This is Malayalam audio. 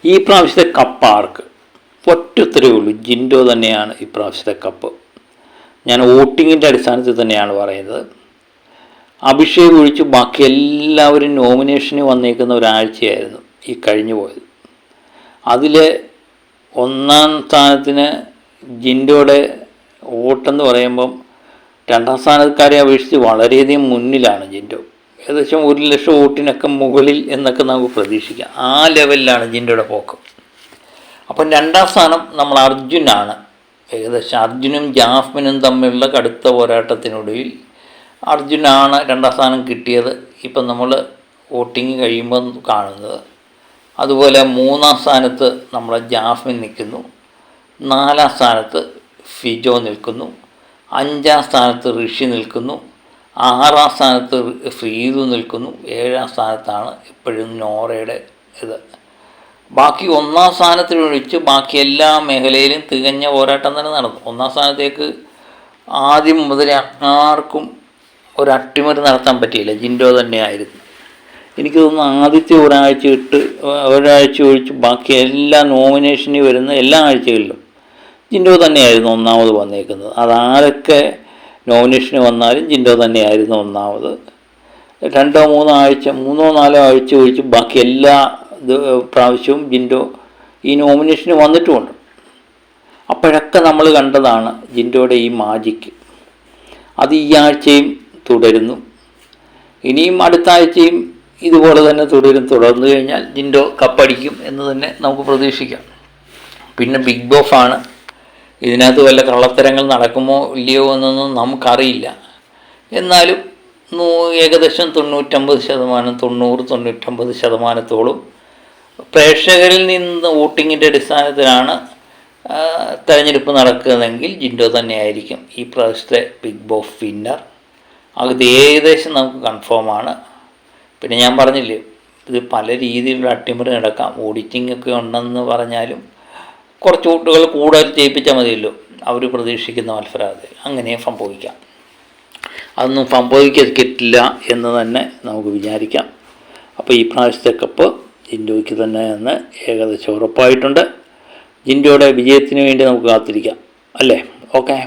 ഈ പ്രാവശ്യത്തെ കപ്പ് ആർക്ക്? ഒറ്റുത്തരവേ ഉള്ളൂ, ജിൻഡോ തന്നെയാണ് ഈ പ്രാവശ്യത്തെ കപ്പ്. ഞാൻ വോട്ടിങ്ങിൻ്റെ അടിസ്ഥാനത്തിൽ തന്നെയാണ് പറയുന്നത്. അഭിഷേക് ഒഴിച്ച് ബാക്കി എല്ലാവരും നോമിനേഷന് വന്നേക്കുന്ന ഒരാഴ്ചയായിരുന്നു ഈ കഴിഞ്ഞു പോയത്. അതിൽ ഒന്നാം സ്ഥാനത്തിന് ജിൻഡോയുടെ വോട്ടെന്ന് പറയുമ്പം രണ്ടാം സ്ഥാനക്കാരെ അപേക്ഷിച്ച് വളരെയധികം മുന്നിലാണ് ജിൻഡോ. ഏകദേശം 1,00,000 വോട്ടിനൊക്കെ മുകളിൽ എന്നൊക്കെ നമുക്ക് പ്രതീക്ഷിക്കാം. ആ ലെവലിലാണ് ജിൻഡോയുടെ പോക്ക്. അപ്പം രണ്ടാം സ്ഥാനം നമ്മൾ അർജുനാണ്. ഏകദേശം അർജുനും ജാസ്മിനും തമ്മിലുള്ള കടുത്ത പോരാട്ടത്തിനൊടുവിൽ അർജുനാണ് രണ്ടാം സ്ഥാനം കിട്ടിയത് ഇപ്പം നമ്മൾ വോട്ടിങ് കഴിയുമ്പോൾ കാണുന്നത്. അതുപോലെ മൂന്നാം സ്ഥാനത്ത് നമ്മളെ ജാസ്മിൻ നിൽക്കുന്നു, നാലാം സ്ഥാനത്ത് ഫിജോ നിൽക്കുന്നു, അഞ്ചാം സ്ഥാനത്ത് ഋഷി നിൽക്കുന്നു, ആറാം സ്ഥാനത്ത് ഫ്രീദു നിൽക്കുന്നു, ഏഴാം സ്ഥാനത്താണ് ഇപ്പോഴും നോറയുടെ ഇത്. ബാക്കി ഒന്നാം സ്ഥാനത്തിനൊഴിച്ച് ബാക്കി എല്ലാ മേഖലയിലും തികഞ്ഞ പോരാട്ടം തന്നെ നടന്നു. ഒന്നാം സ്ഥാനത്തേക്ക് ആദ്യം മുതൽ ആർക്കും ഒരു അട്ടിമറി നടത്താൻ പറ്റിയില്ല, ജിൻഡോ തന്നെയായിരുന്നു. എനിക്ക് തോന്നുന്നു ആദ്യത്തെ ഒരാഴ്ച ഒഴിച്ച് ബാക്കി എല്ലാ നോമിനേഷനിൽ വരുന്ന എല്ലാ ആഴ്ചകളിലും ജിൻഡോ തന്നെയായിരുന്നു ഒന്നാമത് വന്നേക്കുന്നത്. അതാരൊക്കെ നോമിനേഷന് വന്നാലും ജിൻഡോ തന്നെയായിരുന്നു ഒന്നാമത്. 2-3 ആഴ്ച ഒഴിച്ച് ബാക്കി എല്ലാ പ്രാവശ്യവും ജിൻഡോ ഈ നോമിനേഷന് വന്നിട്ടുമുണ്ട്. അപ്പോഴൊക്കെ നമ്മൾ കണ്ടതാണ് ജിൻഡോയുടെ ഈ മാജിക്ക്. അത് ഈ ആഴ്ചയും തുടരുന്നു. ഇനിയും അടുത്ത ആഴ്ചയും ഇതുപോലെ തന്നെ തുടർന്നു കഴിഞ്ഞാൽ ജിൻഡോ കപ്പടിക്കും എന്ന് തന്നെ നമുക്ക് പ്രതീക്ഷിക്കാം. പിന്നെ ബിഗ് ബോസാണ്. ഇതിനകത്ത് വല്ല കള്ളത്തരങ്ങൾ നടക്കുമോ ഇല്ലയോ എന്നൊന്നും നമുക്കറിയില്ല. എന്നാലും ഏകദേശം 90-99% പ്രേക്ഷകരിൽ നിന്ന് വോട്ടിങ്ങിൻ്റെ അടിസ്ഥാനത്തിലാണ് തെരഞ്ഞെടുപ്പ് നടക്കുന്നതെങ്കിൽ ജിൻഡോ തന്നെയായിരിക്കും ഈ പ്രാവശ്യത്തെ ബിഗ് ബോസ് വിന്നർ. അത് ഏകദേശം നമുക്ക് കൺഫേമാണ്. പിന്നെ ഞാൻ പറഞ്ഞില്ലേ, ഇത് പല രീതിയിലുള്ള അട്ടിമറി നടക്കാം. ഓഡിറ്റിംഗ് ഒക്കെ ഉണ്ടെന്ന് പറഞ്ഞാലും കുറച്ച് വോട്ടുകൾ കൂടുതൽ ജയിപ്പിച്ചാൽ മതിയല്ലോ അവർ പ്രതീക്ഷിക്കുന്ന മത്സരാർത്ഥി. അങ്ങനെ സംഭവിക്കാം. അതൊന്നും സംഭവിക്കില്ല എന്ന് തന്നെ നമുക്ക് വിചാരിക്കാം. അപ്പോൾ ഈ പ്രാവശ്യത്തെ കപ്പ് ജിൻഡോയ്ക്ക് തന്നെ എന്ന് ഏകദേശം ഉറപ്പായിട്ടുണ്ട്. ജിൻഡോയുടെ വിജയത്തിന് വേണ്ടി നമുക്ക് കാത്തിരിക്കാം, അല്ലേ? ഓക്കെ.